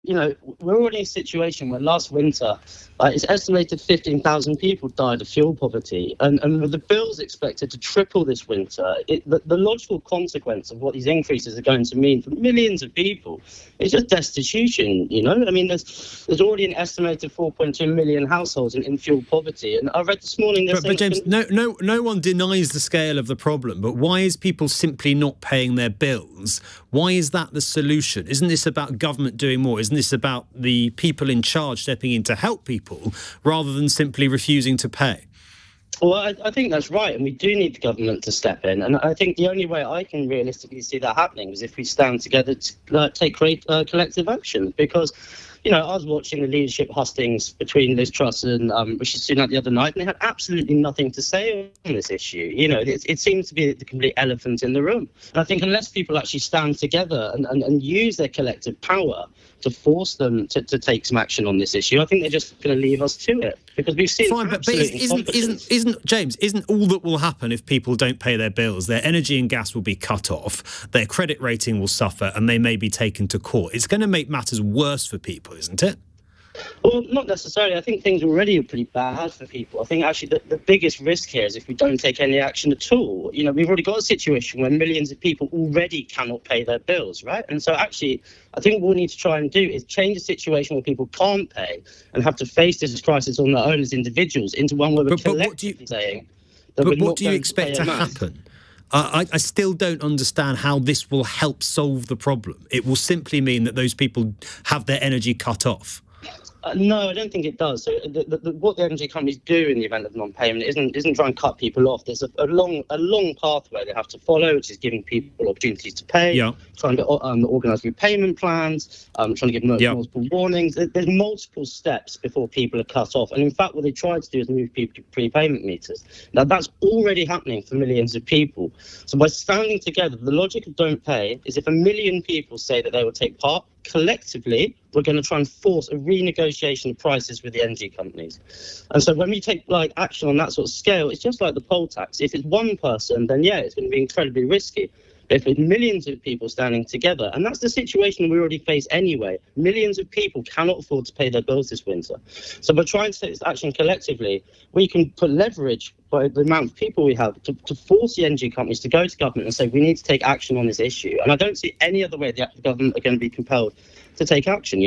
we're already in a situation where last winter, it's estimated 15,000 people died of fuel poverty. And with the bills expected to triple this winter, the logical consequence of what these increases are going to mean for millions of people is just destitution, I mean, there's already an estimated 4.2 million households in fuel poverty. And I read this morning... But James, no one denies the scale of the problem, but why is people simply not paying their bills? Why is that the solution? Isn't this about government doing more? Isn't this about the people in charge stepping in to help people rather than simply refusing to pay? Well, I think that's right, and we do need the government to step in. And I think the only way I can realistically see that happening is if we stand together to take collective action. Because, I was watching the leadership hustings between Liz Truss and Rishi Sunak the other night, and they had absolutely nothing to say on this issue. It seems to be the complete elephant in the room. And I think unless people actually stand together and use their collective power to force them to take some action on this issue, I think they're just going to leave us to it. Because we've seen... Fine, but isn't all that will happen if people don't pay their bills? Their energy and gas will be cut off, their credit rating will suffer, and they may be taken to court. It's going to make matters worse for people, isn't it? Well, not necessarily. I think things already are pretty bad for people. I think actually the biggest risk here is if we don't take any action at all. We've already got a situation where millions of people already cannot pay their bills, right? And so actually, I think what we need to try and do is change a situation where people can't pay and have to face this crisis on their own as individuals into one where we're collectively saying that we're not going to pay a What do you expect to happen? I still don't understand how this will help solve the problem. It will simply mean that those people have their energy cut off. No, I don't think it does. So what the energy companies do in the event of non-payment isn't try and cut people off. There's a long pathway they have to follow, which is giving people opportunities to pay, trying to organise repayment plans, trying to give multiple warnings. There's multiple steps before people are cut off. And in fact, what they tried to do is move people to prepayment meters. Now, that's already happening for millions of people. So by standing together, the logic of don't pay is if 1 million people say that they will take part, collectively, we're going to try and force a renegotiation of prices with the energy companies. And so when we take action on that sort of scale, it's just like the poll tax. If it's one person, then it's going to be incredibly risky. But if it's millions of people standing together, and that's the situation we already face anyway, millions of people cannot afford to pay their bills this winter. So by trying to take this action collectively, we can put leverage by the amount of people we have to force the energy companies to go to government and say we need to take action on this issue. And I don't see any other way the government are going to be compelled to take action,